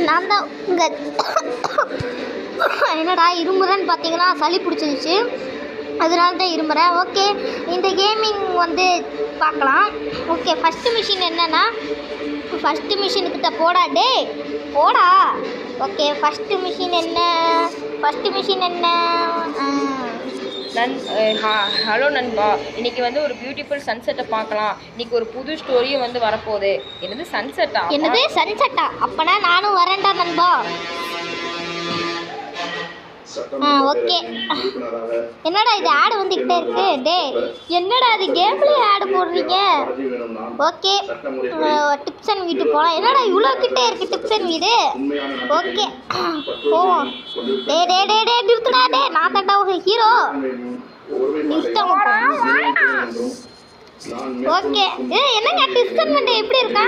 நான் தான் இங்கே என்னடா இருமுறன்னு பார்த்தீங்கன்னா சளி பிடிச்சிருச்சு, அதனால தான் இருமுறேன். ஓகே, இந்த கேமிங் வந்து பார்க்கலாம். ஓகே, ஃபஸ்ட்டு மிஷின் என்னென்னா, ஃபஸ்ட்டு மிஷினுக்கிட்ட போடா டே போடா. ஓகே, ஃபஸ்ட்டு மிஷின் என்ன? ஹலோ நண்பா, இன்னைக்கு வந்து ஒரு பியூட்டிஃபுல் சன்செட்டை பார்க்கலாம். இன்னைக்கு ஒரு புது ஸ்டோரியும் வந்து வரப்போகுது. என்னது சன்செட்டா? என்னது சன்செட்டா? அப்பனா நானும் வரேன்டா நண்பா. ஓகே, என்னடா இது ஆடு வந்துக்கிட்டே இருக்கு? டே என்னடா இது கேம்லேயே ஆடு போடுறீங்க? ஓகே, டிப்ஸ் அண்ட் வீட்டு போகலாம். என்னடா இவ்வளோ கிட்டே இருக்குது டிப்ஸ் அண்ட் வீடு? ஓகே போவோம். டே டே டே டே நிறுத்துடா. டே நான் தாண்டா ஒரு ஹீரோ. நிறுத்தமா ஓகே. என்னங்க டிஸ்கன்மெண்ட் எப்படி இருக்கா?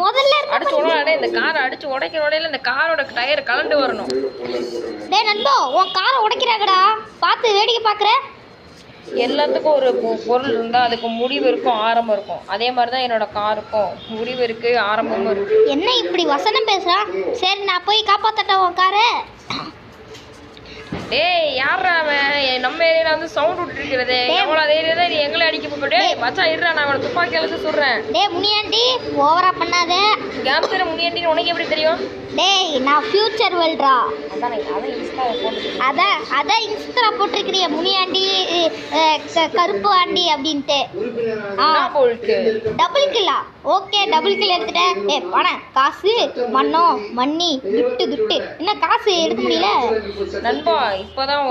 முதல்ல அடிச்சு உடனே இந்த காரை அடிச்சு உடைக்கிற உடையில இந்த காரோட டயர் கலண்டு வரணும். டே நண்பா, உன் காரை உடைக்கிறாங்கடா, பார்த்து வேடிக்கை பார்க்குற. எல்லாத்துக்கும் ஒரு பொருள் இருந்தால் அதுக்கு முடிவு இருக்கும், ஆரம்பம் இருக்கும். அதே மாதிரி தான் என்னோட காருக்கும் முடிவு இருக்குது, ஆரம்பமும் இருக்குது. என்ன இப்படி வசனம் பேசுகிறா? சரி, நான் போய் காப்பாற்றட்டா உன் காரை? டேய் யாரா அவன்? நம்ம ஏரியாவில் வந்து சவுண்ட் விட்டுருக்கிறது. எவ்வளோ ஏரியா தான் நீ எங்களை அடிக்க போட்டே மச்சான் இருறா, நான் அவனை துப்பாக்கி எழுத சொல்கிறேன். டே முனியாண்டி, ஓவரா பண்ணாத. கேம்ஸில் முனியாண்டின்னு உனக்கு எப்படி தெரியும்? டேய் நான் ஃபியூச்சர் வேர்ல்ட்ரா. அதான் இன்ஸ்டா போட்டிருக்கிறிய முனியாண்டி கருப்பு ஆண்டி அப்படின்ட்டு. டபுள் கில்லா? ஓகே, டபுள் கில் எடுத்துட்டேன். பணம் காசு மண்ணம் மண்ணி துட்டு என்ன காசு எடுக்க முடியல நண்பா. இப்போதான்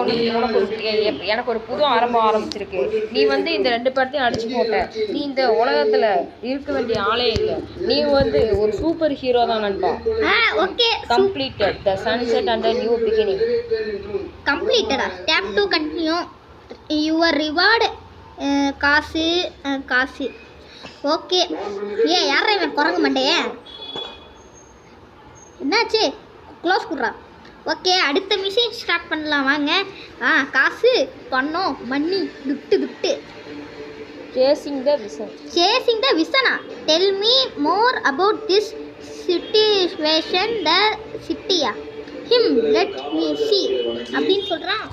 எனக்கு ஒரு புது ஆரம்பிச்சிருக்கு. நீ வந்து இந்த 2 பேர்த்தையும் அடிச்சு போட்ட. நீ இந்த உலகத்துல இருக்க வேண்டிய ஆளே இல்லை. நீ வந்து ஒரு சூப்பர் ஹீரோ தான் நண்பா. Okay, completed the sunset and a new beginning. completed. tap to continue your reward. காசு ஓகே. யாரா இவன் குரங்கு மண்டையே? என்னாச்சு? க்ளோஸ் குடுறா. ஓகே, அடுத்த மிஷின் ஸ்டார்ட் பண்ணலாம் வாங்க. காசு பணம் மண்ணி துட்டு. சேசிங் த விசனா. Tell me more about this situation the city-யா? let me see அப்படின்னு சொல்றான்.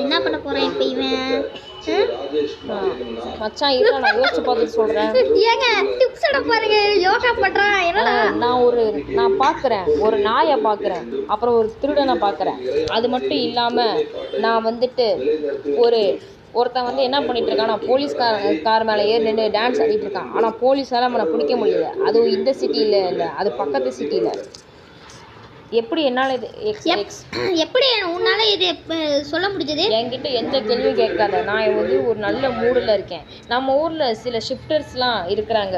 என்ன பண்ண போறேன் இப்போ இவன்? மச்சான் இருடா, நான் யோசிச்சு பார்த்து சொல்றேன். ஏங்க டிப்ஸ் எட பாருங்க, யோகா பண்றான். என்னடா? நான் பார்க்குறேன், ஒரு நாயை பார்க்குறேன், அப்புறம் ஒரு திருடனை பார்க்குறேன். அது மட்டும் இல்லாமல் நான் வந்துட்டு ஒருத்தன் வந்து என்ன பண்ணிட்டு இருக்கான், நான் போலீஸ்கார் மேலே ஏறி நின்று டான்ஸ் ஆடிட்டு இருக்கான். ஆனால் போலீஸால் அவனை பிடிக்க முடியல. அதுவும் இந்த சிட்டியில் இல்லை, அது பக்கத்து சிட்டியில். எப்படி என்னால் இது எப்படி உன்னால இது சொல்ல முடிஞ்சது? என்கிட்ட எந்த கேள்வியும் கேட்காத. நான் வந்து ஒரு நல்ல மூடில் இருக்கேன். நம்ம ஊரில் சில ஷிஃப்டர்ஸ்லாம் இருக்கிறாங்க.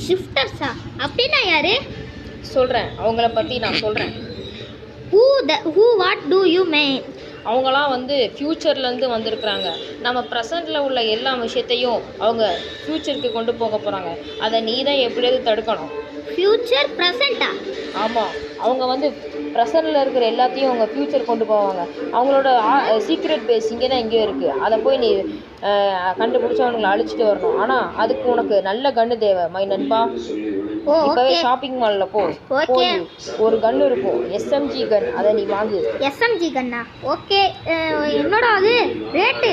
ஷிஃப்டர்ஸா? அப்படின்னா யாரு? சொல்கிறேன், அவங்கள பற்றி நான் சொல்கிறேன். What to you mean? அவங்களாம் வந்து ஃப்யூச்சர்லேருந்து வந்திருக்கிறாங்க. நம்ம ப்ரெசண்ட்டில் உள்ள எல்லா விஷயத்தையும் அவங்க ஃப்யூச்சருக்கு கொண்டு போக போகிறாங்க. அதை நீ தான் எப்படியாவது தடுக்கணும். ஃப்யூச்சர் ப்ரெசண்ட்டா? ஆமாம், அவங்க வந்து ப்ரெசண்ட்டில் இருக்கிற எல்லாத்தையும் அவங்க ஃப்யூச்சர் கொண்டு போவாங்க. அவங்களோட சீக்ரெட் பேஸ் இங்கே தான் எங்கேயோ இருக்குது. அதை போய் நீ கண்டுபிடிச்சி அவங்களை அழிச்சிட்டு வரணும். ஆனால் அதுக்கு உனக்கு நல்ல கன்று தேவை மை நண்பா. இப்போவே ஷாப்பிங் மாலில் போய் ஒரு கன் இருக்கும், எஸ்எம்ஜி கன். அதை நீ வாங்கு. எஸ்எம்ஜி கன்னா? ஓகே, என்னடா அது ரேட்டு?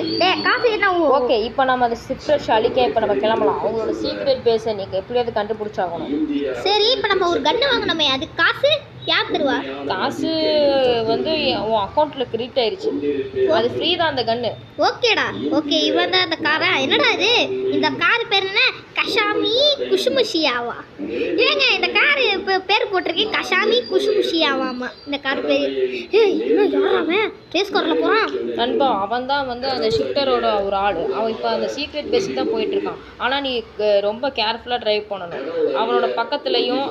காசு என்ன? ஓகே, இப்போ நம்ம அந்த ஷிஃப்டர்ஸ் அழிக்க இப்போ நம்ம கிளம்பலாம். அவங்களோட சீக்ரெட் பேஸை நீங்கள் எப்படியாவது கண்டுபிடிச்சாகணும். சரி, இப்போ நம்ம ஒரு கன்று வாங்கணுமே, அது காசு யார் தருவா? காசு வந்து உன் அக்கௌண்ட்டில் கிரெடிட் ஆயிடுச்சு. அது ஃப்ரீ தான் அந்த கன்று. ஓகேடா. ஓகே, இவன் தான் அந்த காரா? என்னடா இது? இந்த கார் பேர் என்ன? கஷாமி குஷுமுஷியாவா? ஏங்க இந்த கார் இப்போ பேர் போட்டிருக்கேன், கஷாமி குஷுமுஷியாவாமா இந்த கார் பேர். இன்னும் யாராவன் ரேஸ் காரில் போகிறான்? நண்பா, அவன் தான் வந்து அந்த ஷிஃப்டரோட ஒரு ஆள். அவன் இப்போ அந்த சீக்ரெட் பேஸுக்கு தான் போயிட்டுருக்கான். ஆனால் நீ ரொம்ப கேர்ஃபுல்லாக ட்ரைவ் பண்ணணும். அவனோட பக்கத்துலேயும்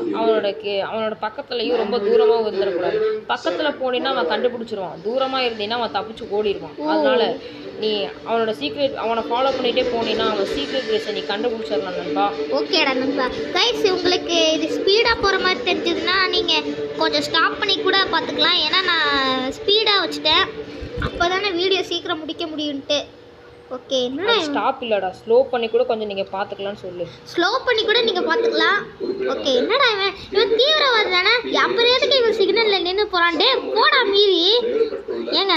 ரொம்ப தூரமாக வந்துடக்கூடாது. பக்கத்தில் போனீங்கன்னா அவன் கண்டுபிடிச்சிருவான். தூரமாக இருந்தீங்கன்னா அவன் தப்பிச்சு ஓடிடுவான். அதனால் நீ அவனை ஃபாலோ பண்ணிகிட்டே போனீங்கன்னா அவன் சீக்ரெட் பேஸை நீ கண்டுபிடிச்சிடலாம் நண்பா. ஓகேடா நண்பா. கைஸ், உங்களுக்கு இது ஸ்பீடாக போகிற மாதிரி தெரிஞ்சதுன்னா நீங்கள் கொஞ்சம் ஸ்டாப் பண்ணி கூட பார்த்துக்கலாம். ஏன்னா நான் ஸ்பீடாக வச்சுட்டேன், அப்போ தானே வீடியோ சீக்கிரம் முடிக்க முடியும்ட்டு. ஓகே என்னடா ஸ்டாப் இல்லடா, ஸ்லோ பண்ணி கூட கொஞ்சம் நீங்க பாத்துக்கலாம்னு சொல்லு. ஸ்லோ பண்ணி கூட நீங்கள் பார்த்துக்கலாம். ஓகே என்னடா இவன் தீவிரவாதி தானே, அப்புறம் எதுக்கு இவன் சிக்னலில் நின்று போகிறான்? டே போடா மீறி. ஏங்க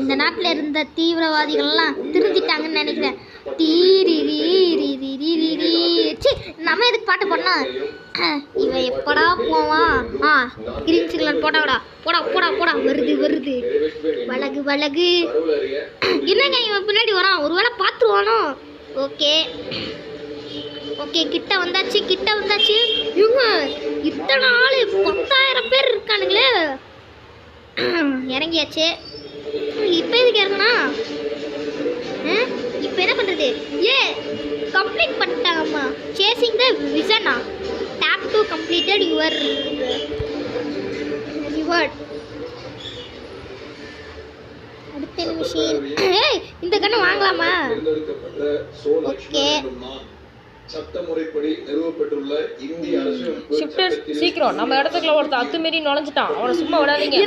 இந்த நாட்டில் இருந்த தீவிரவாதிகள்லாம் திருந்திட்டாங்கன்னு நினைக்கிறேன். சி நம்ம எதுக்கு பாட்டு பண்ணோம்? இவன் எப்படா போவான்? கிரீன் சிக்னல் போட்டாடா, போடா போடா போடா, வருது வருது, வழகு வழகு. என்னங்க இவன் பின்னாடி வரான், ஒருவேளை பார்த்துருவானோ? ஓகே ஓகே கிட்ட வந்தாச்சு கிட்ட வந்தாச்சு. இவங்க இத்தனை ஆள் 10,000 பேர் இருக்கானுங்களே. இறங்கியாச்சு. இப்போ எதுக்கு இறங்குனா? இப்போ என்ன பண்ணுறது? கம்ப்ளீட் பண்ணிட்டாங்கம்மா. சேசிங் த விசனா. Tap to completed your reward. அடுத்த நிமிஷம் இந்த கண்ணை வாங்கலாமா? ஓகே சட்டமுறைப்படி நிறுவப்பட்டுள்ள இந்திய அரசு ஷிஃப்டர் சீக்கிரம் நம்ம இடத்துக்குள்ள ஒருத்தர் அத்துமீறி நுழைஞ்சிட்டான், அவனை சும்மா விடாதீங்க.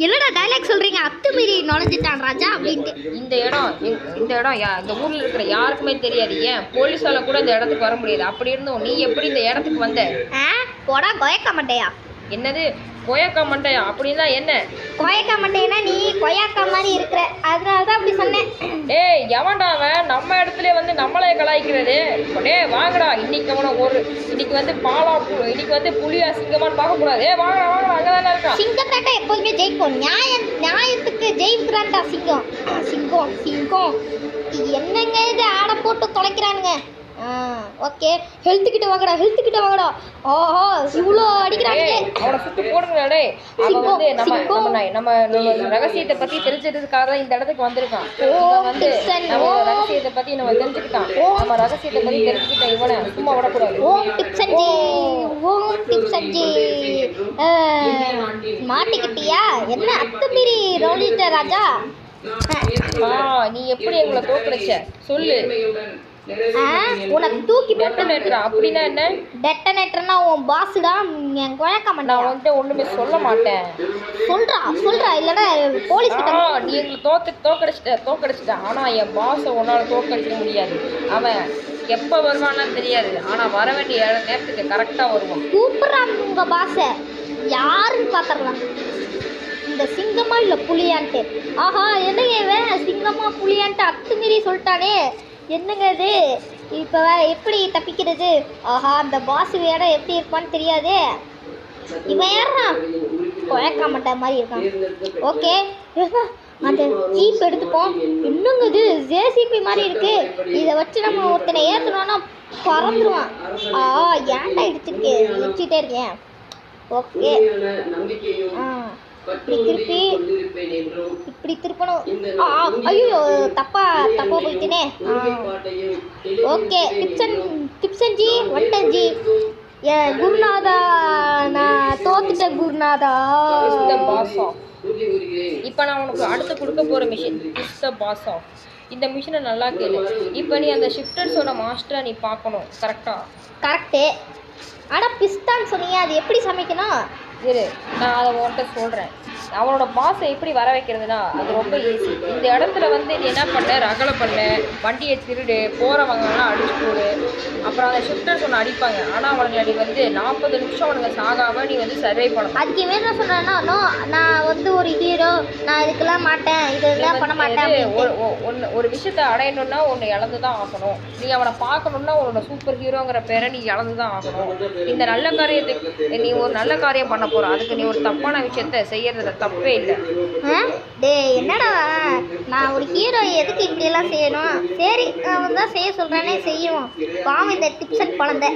என்னடா டைலாக் சொல்றீங்க? அத்துமீறி நுழைஞ்சிட்டான் ராஜா அப்படின்ட்டு. இந்த இடம் இந்த ஊர்ல இருக்கிற யாருக்குமே தெரியாது. ஏன் போலீஸால கூட இந்த இடத்துக்கு வர முடியாது. அப்படி இருந்தும் நீ எப்படி இந்த இடத்துக்கு வந்த? போடா கொயக்க மாட்டேயா? என்னது கொயக்கா மண்டையா? அப்படின்னா என்ன? கொயக்கா மண்டையா? நீ கொய்யாக்கா மாதிரி இருக்கிற, அதனால தான் அப்படி சொன்னேன். ஏய் எவன்டா அவன் நம்ம இடத்துல வந்து நம்மளே கலாய்க்கிறது? டேய் வாங்கடா, இன்னைக்கு வந்து இன்னைக்கு வந்து புலியா சிங்கமான்னு பார்க்க கூடாது. வாங்கடா வாங்கடா, அங்கதானே இருக்கான். சிங்கத்தாட்ட எப்போதுமே ஜெயிக்கும். நியாயத்துக்கு ஜெயிக்கிறான்டா சிங்கம். சிங்கம் சிங்கம் என்னங்க இது ஆடை போட்டு தொலைக்கிறானுங்க. ஓகே ஹெல்த் கிட்ட வாங்கடா. ஓஹோ இவ்வளோ அடிக்கிறாங்க. அவனை சுட்டு போடுங்கடா. டேய் அவன் வந்து நம்ம ரகசியத்தை பத்தி தெரிஞ்சதுக்காக தான் இந்த இடத்துக்கு வந்திருக்கான். வந்து நம்ம ரகசியத்தை பத்தி நம்ம தெரிஞ்சுக்கிட்டான். நம்ம ரகசியத்தை பத்தி தெரிஞ்சுக்கிட்ட இவனை சும்மா விடக்கூடாது. ஓம் டிப் சஞ்சி மாட்டிக்கிட்டியா? என்ன அத்துமீறி ரோலிட்ட ராஜா? நீ எப்படி எங்களை தோக்கடிச்ச சொல்லு. உனக்கு தூக்கி டெட்டனேட்டரா? அப்படின்னா என்ன? டெட்டனேட்டர்னா உன் பாஸ்டா. என் குழக்க மாட்டேன். நான் வந்து ஒண்ணுமே சொல்ல மாட்டேன். சொல்றா இல்லைன்னா போலீஸ் கிட்ட. நீ எங்களை தோக்கடிச்சிட்ட. ஆனா என் பாஸை உன்னால தோக்கடிக்க முடியாது. அவன் எப்ப வருவான்னா தெரியாது. ஆனா வர வேண்டிய நேரத்துக்கு கரெக்டா வருவான். கூப்பிடுறான் உங்க பாஸை. யாருன்னு பாத்துடலாம். இந்த சிங்கமா இல்ல புலியான்ட்டு. ஆஹா என்னங்க இவன் சிங்கமா புலியான்ட்டு அத்துமீறி சொல்லிட்டானே. என்னங்க இது? இப்போ எப்படி தப்பிக்கிறது? ஆஹா அந்த பாஸ் வேற எப்படி இருப்பான்னு தெரியாதே. இவன் யாரா? குழக்க மாட்ட மாதிரி இருக்கான். ஓகே அந்த ஜீப் எடுத்துப்போம். என்னங்க இது ஜேசிபி மாதிரி இருக்கு. இதை வச்சு நம்ம ஒருத்தனை ஏற்றணும்னா பறந்துருவான். ஏன்டா இடிச்சுட்டே இருக்கேன். ஓகே இப்படி திருப்பணும். ஐயோ தப்பா போயிட்டேனே. ஓகே டிப்சன்ஜி வட்டன்ஜி குருநாதா, நான் தோத்துட்டேன் குருநாதா. இப்போ நான் உனக்கு அடுத்து கொடுக்க போற machine is the boss of. இந்த மிஷினை நல்லா கேளு. இப்போ நீ அந்த ஷிஃப்டர்ஸோட மாஸ்டரை நீ பார்க்கணும். கரெக்டு. ஆனால் பிஸ்தான் சொன்னீங்க, அது எப்படி சமைக்கணும்? இரு நான் அதை உன்கிட்ட சொல்கிறேன். அவனோட பாஸை எப்படி வர வைக்கிறதுனா அது ரொம்ப ஈஸி. இந்த இடத்துல வந்து நீ என்ன பண்ண, ரகலை பண்ண, வண்டியை திருடு, போகிறவங்கலாம் அடிச்சு போடு. அப்புறம் அந்த ஷிஃப்டர்ஸ் ஒன்று அடிப்பாங்க. ஆனால் அவனுங்களை நீ வந்து 40 நிமிஷம் அவனுங்க சாகாமல் நீ வந்து சர்வை பண்ணணும். அதுக்கு என்ன சொன்னா, நான் வந்து ஒரு ஹீரோ, நான் இதுக்கெல்லாம் மாட்டேன், இதெல்லாம் பண்ண மாட்டேன். ஒரு விஷயத்தை அடையணும்னா ஒன்று இழந்து தான் ஆகணும். நீ அவனை பார்க்கணுன்னா உன்னோட சூப்பர் ஹீரோங்கிற பேரை நீ இழந்து தான் ஆகணும். இந்த நல்ல காரியத்துக்கு நீ ஒரு நல்ல காரியம் பண்ண போகிற, அதுக்கு நீ ஒரு தப்பான விஷயத்த செய்யறதுல தப்பே இல்லை. என்னடா நான் ஒரு ஹீரோ எதுக்கு இப்படியெல்லாம் செய்யணும்? சரி அவன் தான் செய்ய சொல்கிறானே செய்வோம். பாவம் இந்த டிப்சன் குழந்தை.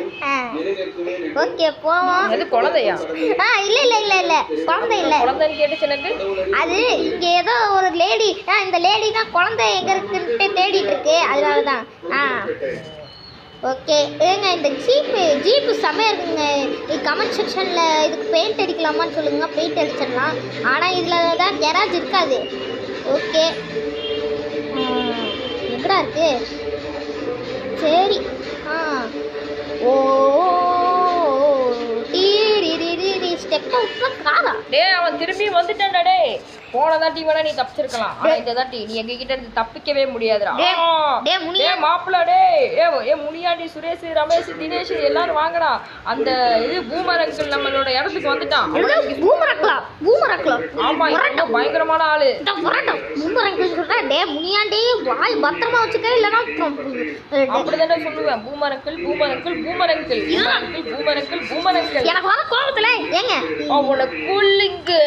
ஓகே போவோம். அது குழந்தையா? இல்லை குழந்தை இல்லை. குழந்தைன்னு கேட்டுச்சு எனக்கு. அது இங்கே ஏதோ ஒரு லேடி, இந்த லேடி தான் குழந்தை எங்கே இருக்குன்ட்டு தேடிட்டு இருக்கு, அதனால தான். ஓகே ஏங்க இந்த ஜீப்பு செம்மையாக இருக்குங்க. கமெண்ட் செக்ஷனில் இதுக்கு பெயிண்ட் அடிக்கலாமான்னு சொல்லுங்கள். பெயிண்ட் அடிச்சிடலாம். ஆனால் இதில் தான் கெராஜ் இருக்காது. ஓகே எங்கடா இருக்கு? சரி ஓ ஸ்டெப் அவுட்லாம் காரா. அவன் திரும்பி வந்துட்டான்டா. போன தாட்டி வேணா நீ தப்பிச்சிருக்கலாம் ஆனா இந்த தாட்டி நீ எங்க கிட்ட இருந்து தப்பிக்கவே முடியாதுடா மாப்பிள்ள ஏ முனியாண்டி சுரேஷ் ரமேஷ் தினேஷ் எல்லாரும் வாங்கடா அந்த இது பூமர் அங்கிள் நம்மளோட இடத்துக்கு வந்துட்டான் ஆமா இவன் பயங்கரமான ஆளு அப்படிதானே சொல்லுவேன் பூமர் அங்கிள் அவனோட கூலிங்கு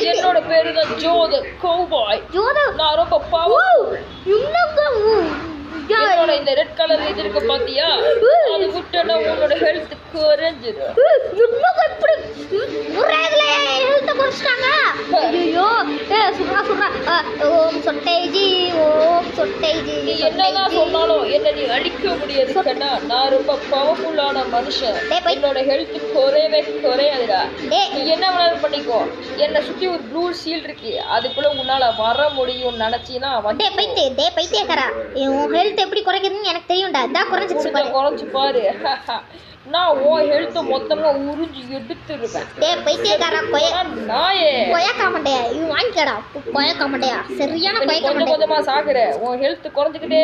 என்னோட பேரு தான் ஜோத கௌபாய் நான் ரொம்ப என்னோட இந்த ரெட் கலர் இது இருக்கு பாத்தியா அது விட்டா உன்னோட ஹெல்த் குறைஞ்சிடும் நீ என்னதான் சொன்னாலும் என்ன நீ அடிக்க முடியாது கண்ணா நான் ரொம்ப பவர்ஃபுல்லான மனுஷன் என்னோட ஹெல்த் குறையாதுடா நீ என்ன வேணாலும் பண்ணிக்கோ என்னை சுத்தி ஒரு ப்ளூ ஷீல்ட் இருக்கு அதுக்குள்ள உன்னால வர முடியும் நினைச்சீனா எப்படி குறைக்குதுன்னு எனக்கு தெரியும்டா இதான் குறைச்சு பாரு நான் உன் ஹெல்த்தை மொத்தமா உறிஞ்சி எடுத்துருவேன் கொஞ்சம் கொஞ்சமா சாகுற உன் ஹெல்த் குறைஞ்சுக்கிட்டே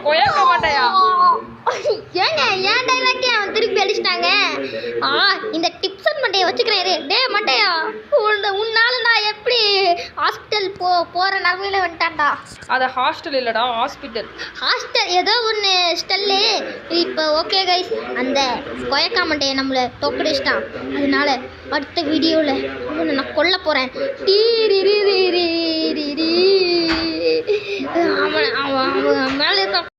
கொயக்க மாட்டேயா ஏங்க ஏன் டைலாக்கே அவன் திருப்பி அடிச்சிட்டாங்க இந்த டிப்ஸன் மண்டையை வச்சுக்கிறேன் டே மண்டையா உன்னால நான் எப்படி ஹாஸ்பிட்டல் போற நிலமையில வந்துட்டான்டா அது ஹாஸ்டல் இல்லடா ஹாஸ்பிட்டல் ஏதோ ஒன்று ஸ்டெல்லு இப்போ ஓகே கைஸ் அந்த கொயக்கா மண்டையை நம்மளை தோக்கடிச்சிட்டான் அதனால அடுத்த வீடியோவில் நான் கொல்ல போகிறேன் அவன் மேலே இருக்க